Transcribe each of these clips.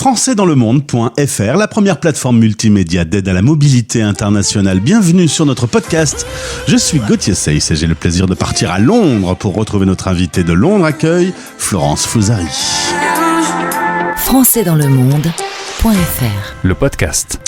françaisdanslemonde.fr, la première plateforme multimédia d'aide à la mobilité internationale. Bienvenue sur notre podcast. Je suis Gauthier Seyss et j'ai le plaisir de partir à Londres pour retrouver notre invitée de Londres Accueil, Florence Fouzari. françaisdanslemonde.fr, le podcast.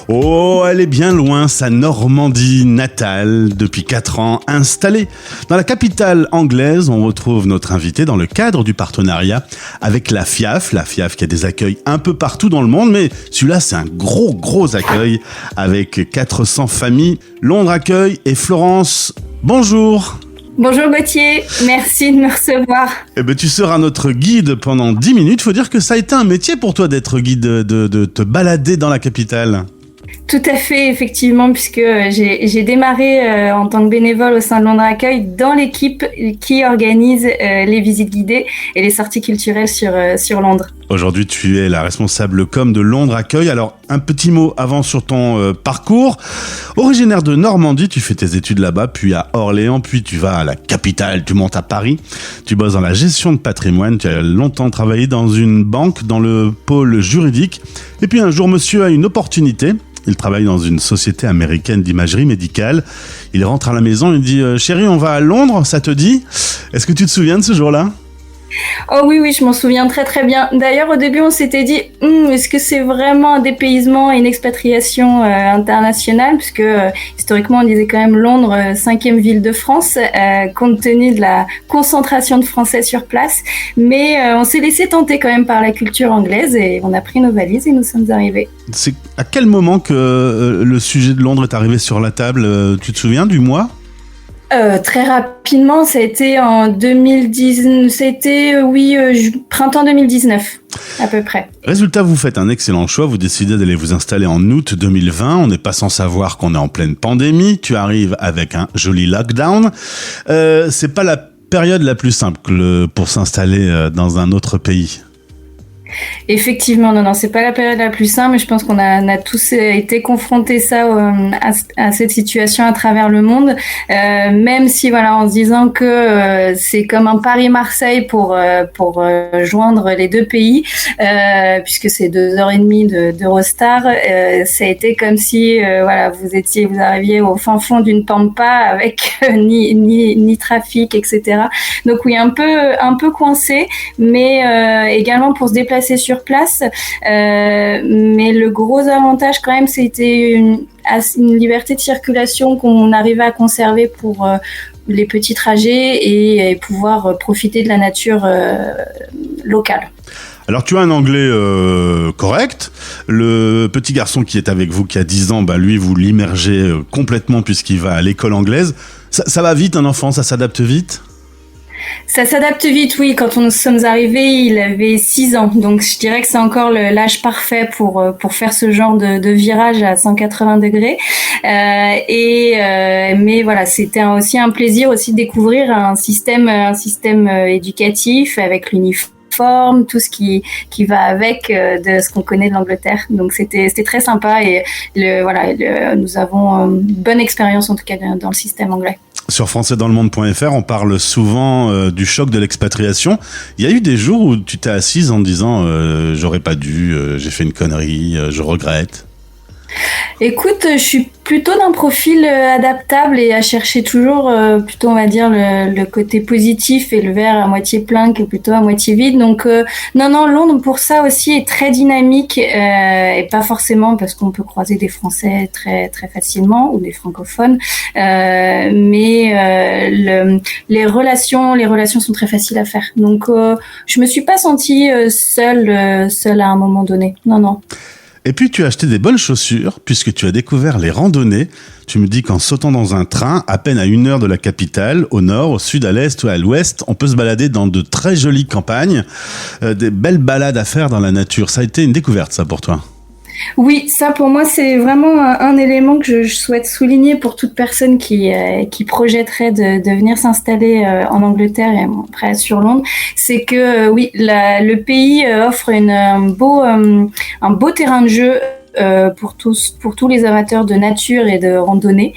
Oh, elle est bien loin, sa Normandie natale, depuis 4 ans installée. Dans la capitale anglaise, on retrouve notre invitée dans le cadre du partenariat avec la FIAF qui a des accueils un peu partout dans le monde, mais celui-là, c'est un gros accueil avec 400 familles. Londres Accueil et Florence, bonjour. Bonjour Gauthier, merci de me recevoir. Eh ben, tu seras notre guide pendant 10 minutes. Faut dire que ça a été un métier pour toi d'être guide, de te balader dans la capitale. Tout à fait, effectivement, puisque j'ai démarré en tant que bénévole au sein de Londres Accueil dans l'équipe qui organise les visites guidées et les sorties culturelles sur Londres. Aujourd'hui, tu es la responsable com de Londres Accueil. Alors, un petit mot avant sur ton parcours. Originaire de Normandie, tu fais tes études là-bas, puis à Orléans, puis tu vas à la capitale, tu montes à Paris. Tu bosses dans la gestion de patrimoine, tu as longtemps travaillé dans une banque, dans le pôle juridique. Et puis un jour, monsieur a une opportunité. Il travaille dans une société américaine d'imagerie médicale. Il rentre à la maison, il dit « Chérie, on va à Londres, ça te dit ?» Est-ce que tu te souviens de ce jour-là ? Oh oui, je m'en souviens très bien. D'ailleurs, au début, on s'était dit, est-ce que c'est vraiment un dépaysement et une expatriation internationale ? Puisque historiquement, on disait quand même Londres, 5e ville de France, compte tenu de la concentration de Français sur place. Mais on s'est laissé tenter quand même par la culture anglaise et on a pris nos valises et nous sommes arrivés. C'est à quel moment que le sujet de Londres est arrivé sur la table ? Tu te souviens du mois ? Très rapidement, ça a été en 2010, printemps 2019, à peu près. Résultat, vous faites un excellent choix, vous décidez d'aller vous installer en août 2020, on n'est pas sans savoir qu'on est en pleine pandémie, tu arrives avec un joli lockdown, c'est pas la période la plus simple pour s'installer dans un autre pays. Effectivement, non, c'est pas la période la plus simple, mais je pense qu'on a tous été confrontés à cette situation à travers le monde, même si en se disant que c'est comme un Paris-Marseille pour joindre les deux pays, puisque c'est 2h30 d'Eurostar, ça a été comme si vous arriviez au fin fond d'une pampa avec ni trafic, etc. Donc oui, un peu coincé, mais également pour se déplacer sur place, mais le gros avantage quand même, c'était une liberté de circulation qu'on arrivait à conserver pour les petits trajets et pouvoir profiter de la nature locale. Alors tu as un anglais correct, le petit garçon qui est avec vous, qui a 10 ans, lui vous l'immergez complètement puisqu'il va à l'école anglaise. Ça va vite un enfant, ça s'adapte vite ? Ça s'adapte vite, oui. Quand nous sommes arrivés, il avait 6 ans. Donc, je dirais que c'est encore l'âge parfait pour faire ce genre de virage à 180 degrés. Mais voilà, c'était aussi un plaisir aussi de découvrir un système éducatif avec l'uniforme, tout ce qui va avec de ce qu'on connaît de l'Angleterre. Donc, c'était très sympa et nous avons une bonne expérience en tout cas dans le système anglais. Sur françaisdanslemonde.fr, on parle souvent du choc de l'expatriation. Il y a eu des jours où tu t'es assise en te disant j'aurais pas dû, j'ai fait une connerie, je regrette. Écoute, je suis plutôt d'un profil adaptable et à chercher toujours plutôt, on va dire, le côté positif et le verre à moitié plein que plutôt à moitié vide. Donc, non, Londres, pour ça aussi, est très dynamique et pas forcément parce qu'on peut croiser des Français très, très facilement ou des francophones. Mais les relations sont très faciles à faire. Donc, je me suis pas sentie seule à un moment donné. Non. Et puis tu as acheté des bonnes chaussures puisque tu as découvert les randonnées. Tu me dis qu'en sautant dans un train, à peine à 1 heure de la capitale, au nord, au sud, à l'est ou à l'ouest, on peut se balader dans de très jolies campagnes, des belles balades à faire dans la nature. Ça a été une découverte, ça, pour toi ? Oui, ça pour moi c'est vraiment un élément que je souhaite souligner pour toute personne qui projetterait de venir s'installer en Angleterre et après sur Londres, c'est que oui, le pays offre un beau terrain de jeu pour tous les amateurs de nature et de randonnée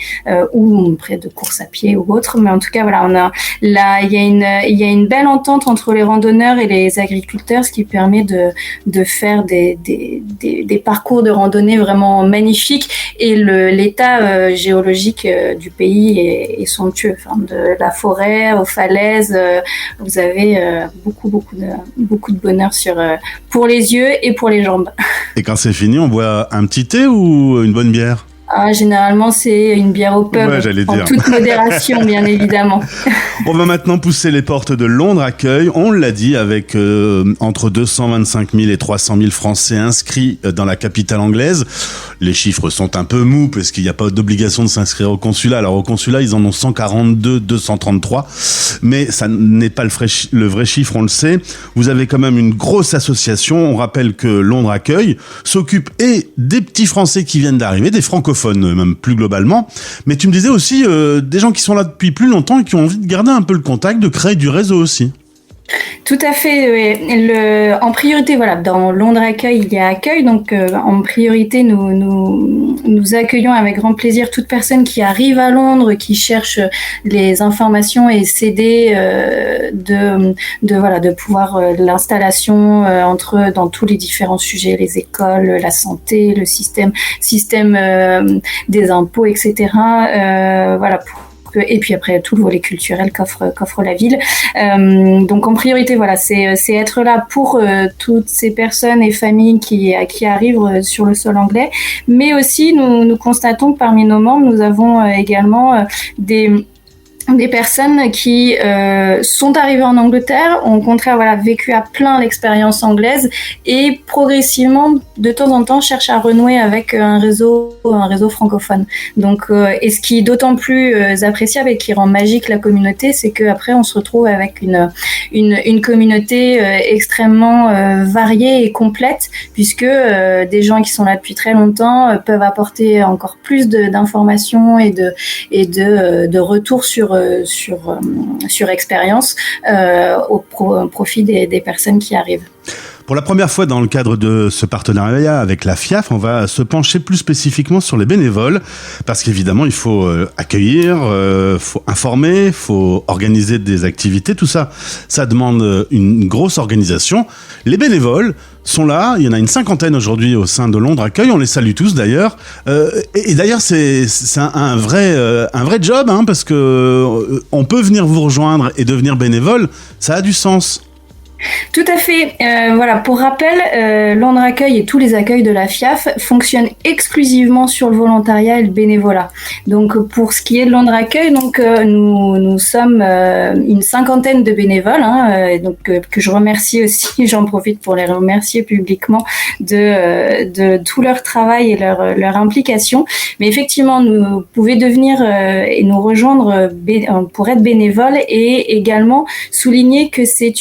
ou près de course à pied ou autre. Mais en tout cas, voilà, il y a une belle entente entre les randonneurs et les agriculteurs, ce qui permet de faire des parcours de randonnée vraiment magnifiques. Et l'état géologique du pays est somptueux. Enfin, de la forêt aux falaises, vous avez beaucoup de bonheur pour les yeux et pour les jambes. Et quand c'est fini, on boit un petit thé ou une bonne bière ? Généralement, c'est une bière au pub, en toute modération, bien évidemment. On va maintenant pousser les portes de Londres Accueil. On l'a dit, avec entre 225 000 et 300 000 Français inscrits dans la capitale anglaise. Les chiffres sont un peu mous parce qu'il n'y a pas d'obligation de s'inscrire au consulat. Alors au consulat, ils en ont 142, 233. Mais ça n'est pas le vrai chiffre, on le sait. Vous avez quand même une grosse association. On rappelle que Londres Accueil s'occupe des petits Français qui viennent d'arriver, des francophones même plus globalement, mais tu me disais aussi des gens qui sont là depuis plus longtemps et qui ont envie de garder un peu le contact, de créer du réseau aussi. Tout à fait. Oui. En priorité, voilà, dans Londres Accueil, il y a accueil. Donc, en priorité, nous accueillons avec grand plaisir toute personne qui arrive à Londres, qui cherche les informations et s'aider de pouvoir l'installation dans tous les différents sujets, les écoles, la santé, le système des impôts, etc. Voilà. Et puis après tout le volet culturel qu'offre la ville. Donc en priorité, voilà, c'est être là pour toutes ces personnes et familles qui arrivent sur le sol anglais. Mais aussi, nous constatons que parmi nos membres, nous avons également des personnes qui sont arrivées en Angleterre, ont au contraire vécu à plein l'expérience anglaise et progressivement, de temps en temps, cherchent à renouer avec un réseau francophone. Donc, et ce qui est d'autant plus appréciable et qui rend magique la communauté, c'est qu'après on se retrouve avec une communauté extrêmement variée et complète, puisque des gens qui sont là depuis très longtemps peuvent apporter encore plus d'informations et de retours sur expérience au profit des personnes qui arrivent. Pour la première fois dans le cadre de ce partenariat avec la FIAF, on va se pencher plus spécifiquement sur les bénévoles, parce qu'évidemment, il faut accueillir, faut informer, faut organiser des activités, tout ça, ça demande une grosse organisation. Les bénévoles sont là, il y en a une 50aine aujourd'hui au sein de Londres Accueil, on les salue tous d'ailleurs. Et d'ailleurs, c'est un vrai job, hein, parce que on peut venir vous rejoindre et devenir bénévole, ça a du sens. Tout à fait. Voilà, pour rappel, Londres Accueil et tous les accueils de la FIAF fonctionnent exclusivement sur le volontariat et le bénévolat. Donc, pour ce qui est de Londres Accueil, nous sommes une 50aine de bénévoles, que je remercie aussi. J'en profite pour les remercier publiquement de tout leur travail et leur implication. Mais effectivement, vous pouvez devenir et nous rejoindre pour être bénévole, et également souligner que c'est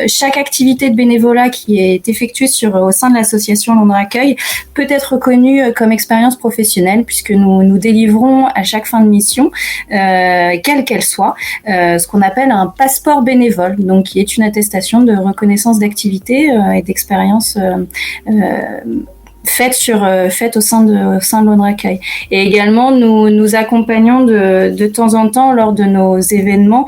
chaque activité de bénévolat qui est effectuée au sein de l'association Londres Accueil peut être reconnue comme expérience professionnelle, puisque nous délivrons à chaque fin de mission, quelle qu'elle soit, ce qu'on appelle un passeport bénévole, donc qui est une attestation de reconnaissance d'activité et d'expérience faites au sein de Londres Accueil. Et également, nous accompagnons de temps en temps lors de nos événements.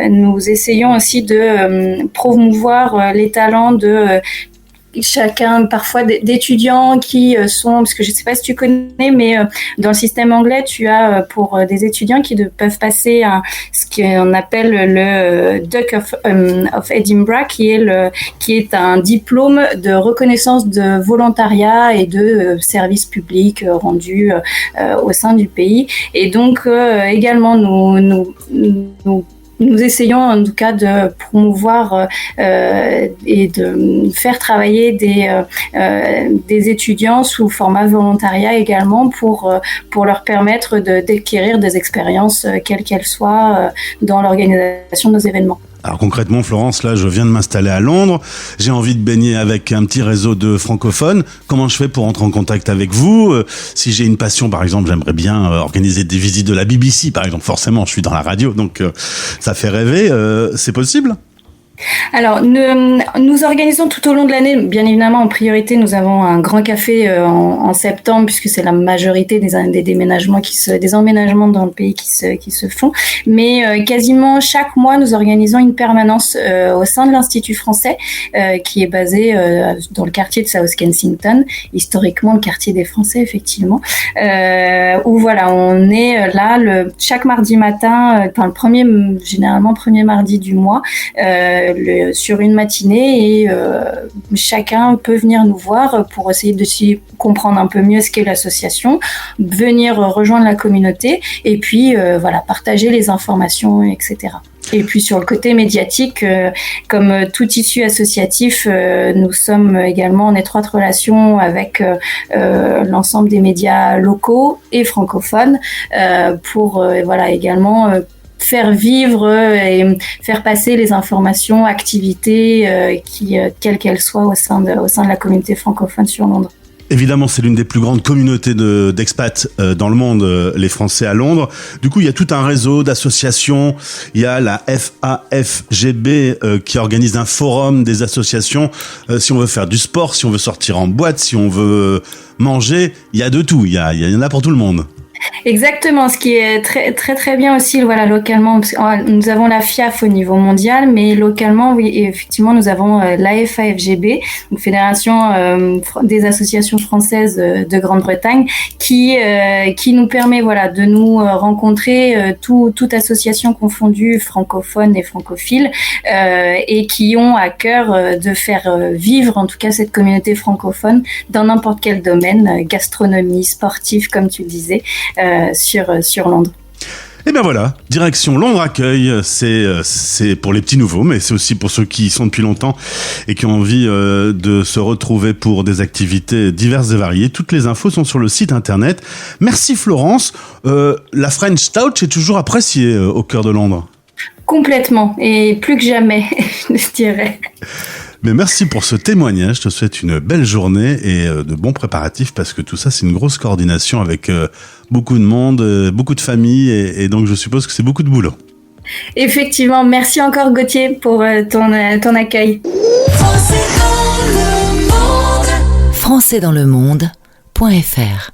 Nous essayons aussi de promouvoir les talents de chacun, parfois d'étudiants qui sont, parce que je ne sais pas si tu connais, mais dans le système anglais, tu as pour des étudiants qui peuvent passer ce qu'on appelle le Duke of Edinburgh, qui est un diplôme de reconnaissance de volontariat et de service public rendu au sein du pays. Et donc également nous essayons en tout cas de promouvoir et de faire travailler des étudiants sous format volontariat également pour leur permettre d'acquérir des expériences quelles qu'elles soient dans l'organisation de nos événements. Alors concrètement, Florence, là, je viens de m'installer à Londres. J'ai envie de baigner avec un petit réseau de francophones. Comment je fais pour entrer en contact avec vous ? Si j'ai une passion, par exemple, j'aimerais bien organiser des visites de la BBC, par exemple. Forcément, je suis dans la radio, donc ça fait rêver. C'est possible ? Alors, nous organisons tout au long de l'année, bien évidemment, en priorité, nous avons un grand café en septembre, puisque c'est la majorité des déménagements des emménagements dans le pays qui se font. Mais quasiment chaque mois, nous organisons une permanence au sein de l'Institut français, qui est basé dans le quartier de South Kensington, historiquement le quartier des Français, effectivement, où voilà, on est là chaque mardi matin, généralement premier mardi du mois, sur une matinée, et chacun peut venir nous voir pour essayer de comprendre un peu mieux ce qu'est l'association, venir rejoindre la communauté et puis partager les informations, etc. Et puis sur le côté médiatique, comme tout tissu associatif, nous sommes également en étroite relation avec l'ensemble des médias locaux et francophones pour également faire vivre et faire passer les informations, activités, quelles qu'elles soient au sein de la communauté francophone sur Londres. Évidemment, c'est l'une des plus grandes communautés d'expats dans le monde, les Français à Londres. Du coup, il y a tout un réseau d'associations. Il y a la FAFGB qui organise un forum des associations. Si on veut faire du sport, si on veut sortir en boîte, si on veut manger, il y a de tout. Il y en a pour tout le monde. Exactement, ce qui est très très très bien aussi, localement, parce que nous avons la FIAF au niveau mondial, mais localement, oui, effectivement, nous avons la FAFGB, donc Fédération des associations françaises de Grande-Bretagne, qui nous permet de nous rencontrer toute association confondue, francophone et francophile, et qui ont à cœur de faire vivre en tout cas cette communauté francophone dans n'importe quel domaine, gastronomie, sportif, comme tu le disais. Sur Londres. Et ben voilà, direction Londres Accueil, c'est pour les petits nouveaux, mais c'est aussi pour ceux qui y sont depuis longtemps et qui ont envie de se retrouver pour des activités diverses et variées. Toutes les infos sont sur le site internet. Merci Florence. La French Touch est toujours appréciée au cœur de Londres. Complètement, et plus que jamais, je dirais. Mais merci pour ce témoignage, je te souhaite une belle journée et de bons préparatifs, parce que tout ça c'est une grosse coordination avec beaucoup de monde, beaucoup de familles, et donc je suppose que c'est beaucoup de boulot. Effectivement, merci encore Gauthier pour ton accueil. Français dans le monde.fr